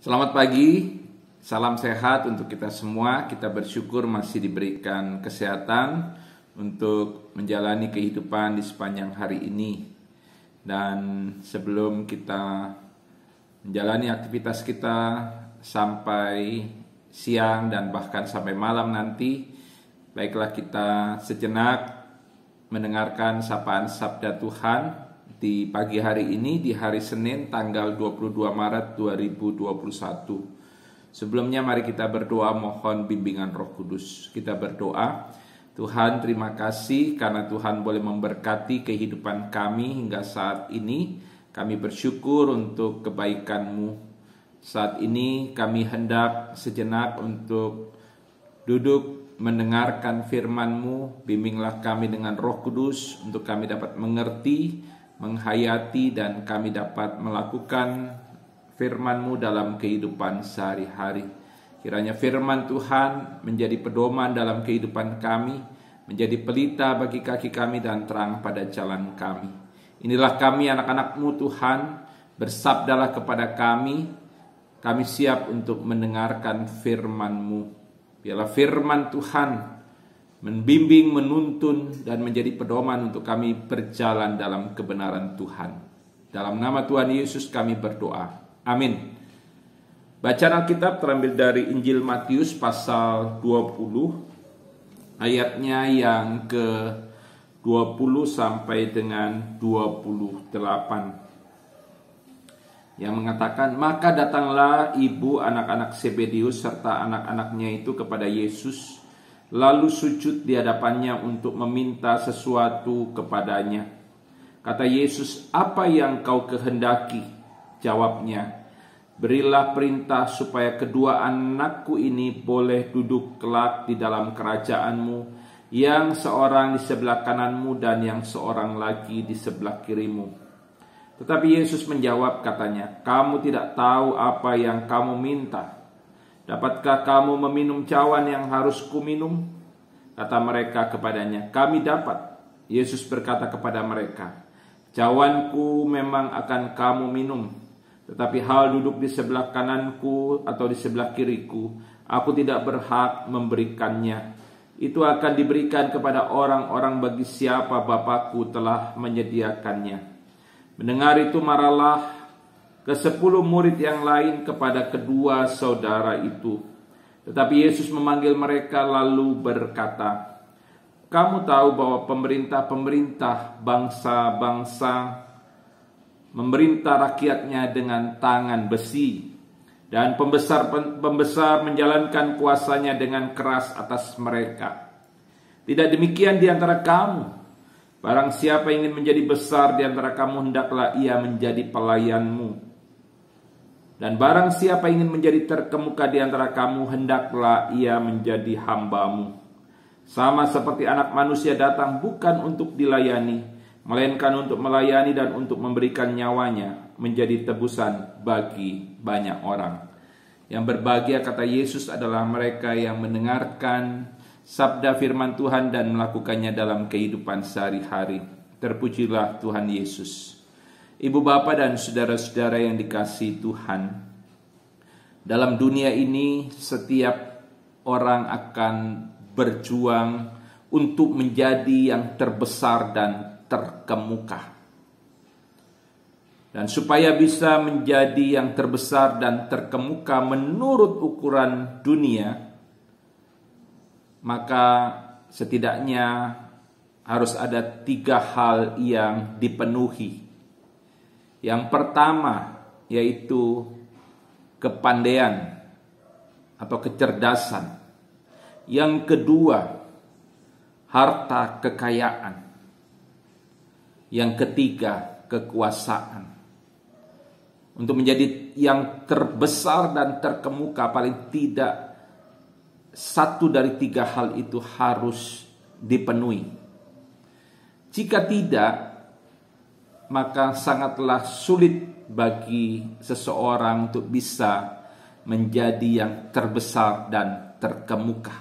Selamat pagi, salam sehat untuk kita semua. Kita bersyukur masih diberikan kesehatan untuk menjalani kehidupan di sepanjang hari ini. Dan sebelum kita menjalani aktivitas kita sampai siang dan bahkan sampai malam nanti, baiklah kita sejenak mendengarkan sapaan sabda Tuhan di pagi hari ini, di hari Senin tanggal 22 Maret 2021. Sebelumnya mari kita berdoa mohon bimbingan Roh Kudus. Kita berdoa, Tuhan terima kasih karena Tuhan boleh memberkati kehidupan kami hingga saat ini. Kami bersyukur untuk kebaikan-Mu. Saat ini kami hendak sejenak untuk duduk mendengarkan firman-Mu. Bimbinglah kami dengan Roh Kudus untuk kami dapat mengerti, menghayati, dan kami dapat melakukan firman-Mu dalam kehidupan sehari-hari. Kiranya firman Tuhan menjadi pedoman dalam kehidupan kami, menjadi pelita bagi kaki kami dan terang pada jalan kami. Inilah kami anak-anak-Mu Tuhan, bersabdalah kepada kami siap untuk mendengarkan firman-Mu. Biarlah firman Tuhan membimbing, menuntun, dan menjadi pedoman untuk kami berjalan dalam kebenaran Tuhan. Dalam nama Tuhan Yesus kami berdoa. Amin. Bacaan Alkitab terambil dari Injil Matius pasal 20, ayatnya yang ke-20 sampai dengan 28. Yang mengatakan, maka datanglah ibu anak-anak Zebedeus serta anak-anaknya itu kepada Yesus, lalu sujud di hadapannya untuk meminta sesuatu kepadanya. Kata Yesus, apa yang kau kehendaki? Jawabnya, berilah perintah supaya kedua anakku ini boleh duduk kelak di dalam kerajaan-Mu, yang seorang di sebelah kanan-Mu dan yang seorang lagi di sebelah kiri-Mu. Tetapi Yesus menjawab katanya, kamu tidak tahu apa yang kamu minta. Dapatkah kamu meminum cawan yang harus kuminum? Kata mereka kepadanya, kami dapat. Yesus berkata kepada mereka, cawanku memang akan kamu minum, tetapi hal duduk di sebelah kananku atau di sebelah kiriku, aku tidak berhak memberikannya. Itu akan diberikan kepada orang-orang bagi siapa Bapakku telah menyediakannya. Mendengar itu marahlah ke-10 murid yang lain kepada kedua saudara itu. Tetapi Yesus memanggil mereka lalu berkata, kamu tahu bahwa pemerintah-pemerintah bangsa-bangsa memerintah rakyatnya dengan tangan besi, dan pembesar menjalankan kuasanya dengan keras atas mereka. Tidak demikian di antara kamu. Barang siapa ingin menjadi besar di antara kamu, hendaklah ia menjadi pelayanmu. Dan barang siapa ingin menjadi terkemuka di antara kamu, hendaklah ia menjadi hambamu. Sama seperti anak manusia datang bukan untuk dilayani, melainkan untuk melayani dan untuk memberikan nyawanya menjadi tebusan bagi banyak orang. Yang berbahagia, kata Yesus, adalah mereka yang mendengarkan sabda firman Tuhan dan melakukannya dalam kehidupan sehari-hari. Terpujilah Tuhan Yesus. Ibu bapa dan saudara-saudara yang dikasihi Tuhan, dalam dunia ini setiap orang akan berjuang untuk menjadi yang terbesar dan terkemuka. Dan supaya bisa menjadi yang terbesar dan terkemuka menurut ukuran dunia, maka setidaknya harus ada 3 hal yang dipenuhi. Yang pertama yaitu kepandaian atau kecerdasan. Yang kedua, harta kekayaan. Yang ketiga, kekuasaan. Untuk menjadi yang terbesar dan terkemuka, paling tidak 1 dari 3 hal itu harus dipenuhi. Jika tidak, maka sangatlah sulit bagi seseorang untuk bisa menjadi yang terbesar dan terkemuka.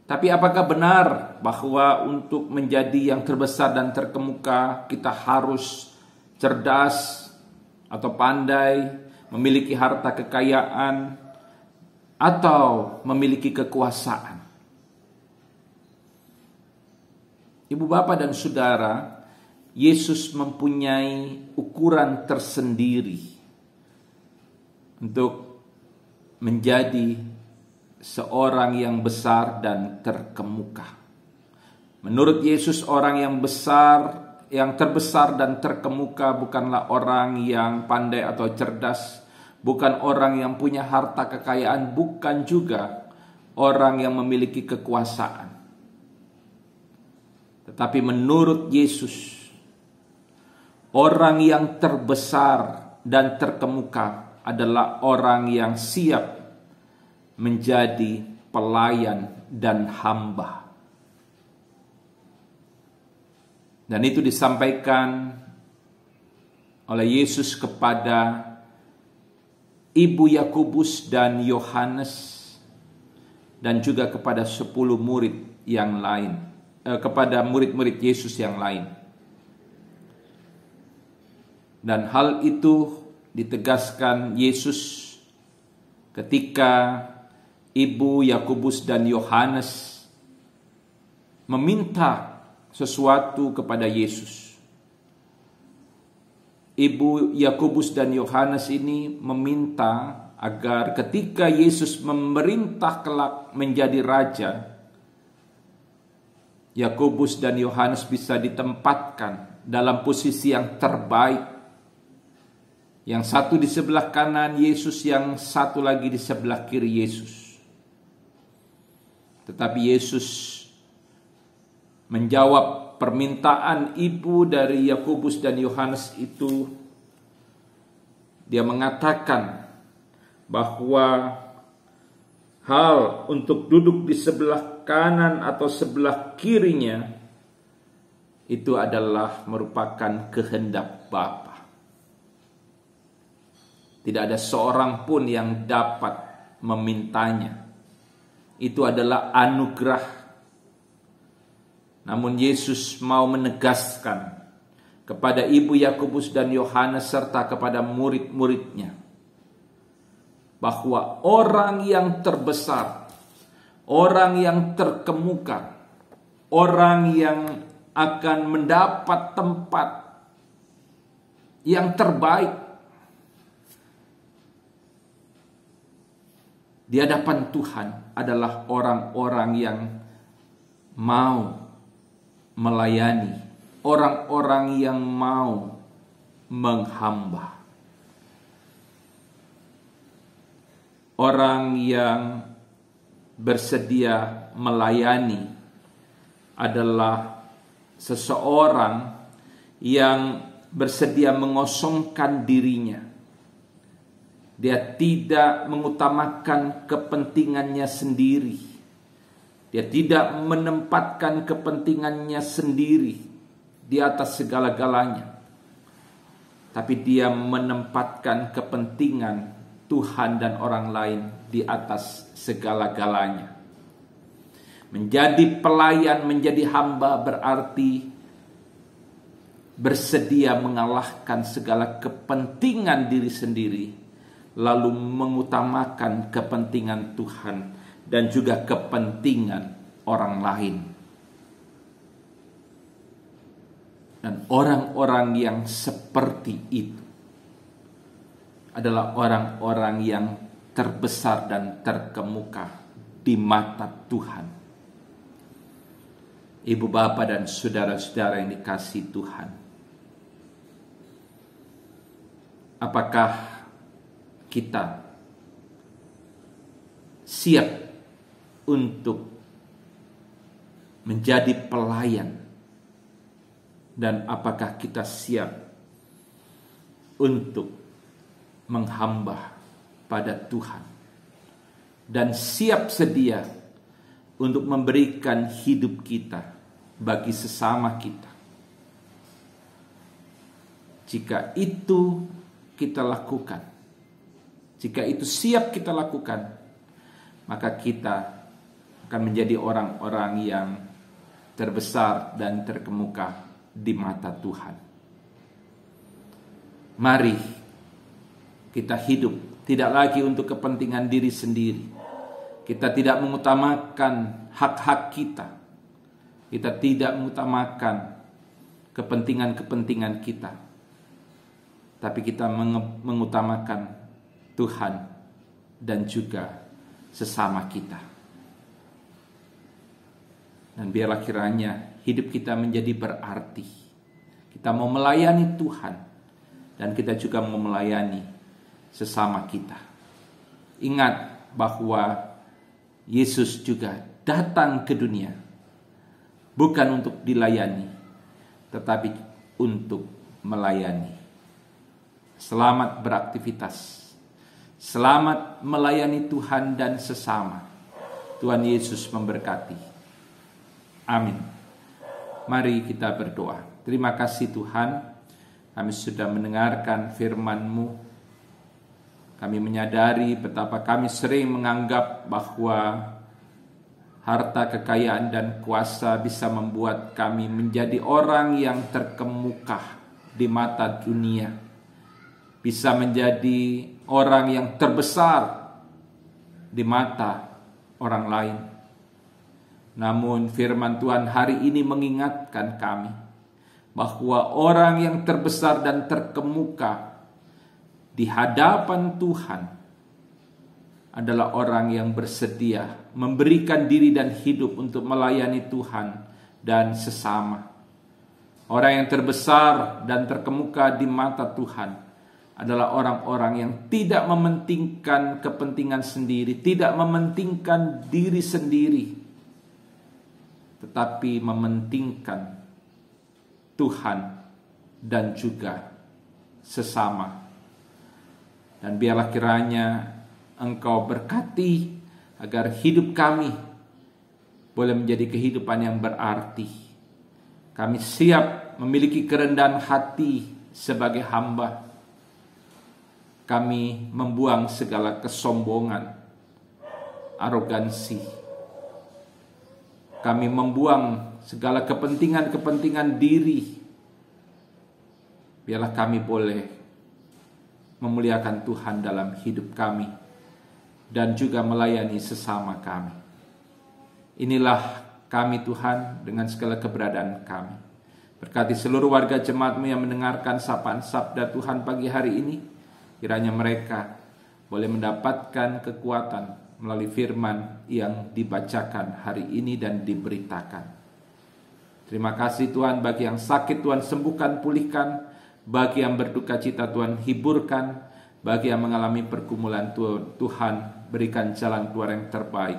Tapi apakah benar bahwa untuk menjadi yang terbesar dan terkemuka kita harus cerdas atau pandai, memiliki harta kekayaan, atau memiliki kekuasaan. Ibu bapak dan saudara, Yesus mempunyai ukuran tersendiri untuk menjadi seorang yang besar dan terkemuka. Menurut Yesus, orang yang besar, yang terbesar dan terkemuka bukanlah orang yang pandai atau cerdas, bukan orang yang punya harta kekayaan, bukan juga orang yang memiliki kekuasaan. Tetapi menurut Yesus, orang yang terbesar dan terkemuka adalah orang yang siap menjadi pelayan dan hamba. Dan itu disampaikan oleh Yesus kepada Ibu Yakobus dan Yohanes, dan juga kepada 10 murid yang lain, kepada murid-murid Yesus yang lain. Dan hal itu ditegaskan Yesus ketika Ibu Yakobus dan Yohanes meminta sesuatu kepada Yesus. Ibu Yakobus dan Yohanes ini meminta agar ketika Yesus memerintah kelak menjadi raja, Yakobus dan Yohanes bisa ditempatkan dalam posisi yang terbaik. Yang satu di sebelah kanan Yesus, yang satu lagi di sebelah kiri Yesus. Tetapi Yesus menjawab permintaan ibu dari Yakobus dan Yohanes itu. Dia mengatakan bahwa hal untuk duduk di sebelah kanan atau sebelah kirinya itu adalah merupakan kehendak Bapa. Tidak ada seorang pun yang dapat memintanya. Itu adalah anugerah. Namun Yesus mau menegaskan kepada Ibu Yakobus dan Yohanes serta kepada murid-muridnya bahwa orang yang terbesar, orang yang terkemuka, orang yang akan mendapat tempat yang terbaik di hadapan Tuhan adalah orang-orang yang mau melayani, orang-orang yang mau menghamba, orang yang bersedia melayani adalah seseorang yang bersedia mengosongkan dirinya. Dia tidak mengutamakan kepentingannya sendiri. Dia tidak menempatkan kepentingannya sendiri di atas segala-galanya. Tapi dia menempatkan kepentingan Tuhan dan orang lain di atas segala-galanya. Menjadi pelayan, menjadi hamba berarti bersedia mengalahkan segala kepentingan diri sendiri, lalu mengutamakan kepentingan Tuhan dan juga kepentingan orang lain. Dan orang-orang yang seperti itu adalah orang-orang yang terbesar dan terkemuka di mata Tuhan. Ibu bapak dan saudara-saudara yang dikasihi Tuhan, apakah kita siap untuk menjadi pelayan, dan apakah kita siap untuk menghamba pada Tuhan dan siap sedia untuk memberikan hidup kita bagi sesama kita? Jika itu kita lakukan, jika itu siap kita lakukan, maka kita akan menjadi orang-orang yang terbesar dan terkemuka di mata Tuhan. Mari Kita hidup tidak lagi untuk kepentingan diri sendiri. Kita tidak mengutamakan hak-hak kita. Kita tidak mengutamakan kepentingan-kepentingan kita. Tapi kita mengutamakan Tuhan dan juga sesama kita. Dan biarlah kiranya hidup kita menjadi berarti. Kita mau melayani Tuhan dan kita juga mau melayani sesama kita. Ingat bahwa Yesus juga datang ke dunia bukan untuk dilayani, tetapi untuk melayani. Selamat beraktivitas. Selamat melayani Tuhan dan sesama. Tuhan Yesus memberkati. Amin. Mari kita berdoa. Terima kasih Tuhan, kami sudah mendengarkan firman-Mu. Kami menyadari betapa kami sering menganggap bahwa harta, kekayaan, dan kuasa bisa membuat kami menjadi orang yang terkemuka di mata dunia. Bisa menjadi orang yang terbesar di mata orang lain. Namun firman Tuhan hari ini mengingatkan kami bahwa orang yang terbesar dan terkemuka di hadapan Tuhan adalah orang yang bersedia memberikan diri dan hidup untuk melayani Tuhan dan sesama. Orang yang terbesar dan terkemuka di mata Tuhan adalah orang-orang yang tidak mementingkan kepentingan sendiri, tidak mementingkan diri sendiri, tetapi mementingkan Tuhan dan juga sesama. Dan biarlah kiranya Engkau berkati agar hidup kami boleh menjadi kehidupan yang berarti. Kami siap memiliki kerendahan hati sebagai hamba. Kami membuang segala kesombongan, arogansi. Kami membuang segala kepentingan-kepentingan diri. Biarlah kami boleh memuliakan Tuhan dalam hidup kami dan juga melayani sesama kami. Inilah kami Tuhan dengan segala keberadaan kami. Berkati seluruh warga jemaat-Mu yang mendengarkan sapaan sabda Tuhan pagi hari ini. Kiranya mereka boleh mendapatkan kekuatan melalui firman yang dibacakan hari ini dan diberitakan. Terima kasih Tuhan, bagi yang sakit Tuhan sembuhkan, pulihkan. Bagi yang berduka cita Tuhan hiburkan. Bagi yang mengalami pergumulan Tuhan berikan jalan keluar yang terbaik.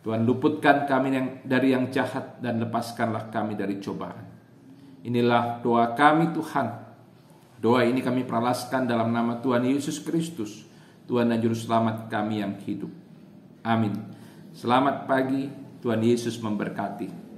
Tuhan luputkan kami dari yang jahat dan lepaskanlah kami dari cobaan. Inilah doa kami Tuhan. Doa ini kami peralaskan dalam nama Tuhan Yesus Kristus, Tuhan dan Juru Selamat kami yang hidup. Amin. Selamat pagi, Tuhan Yesus memberkati.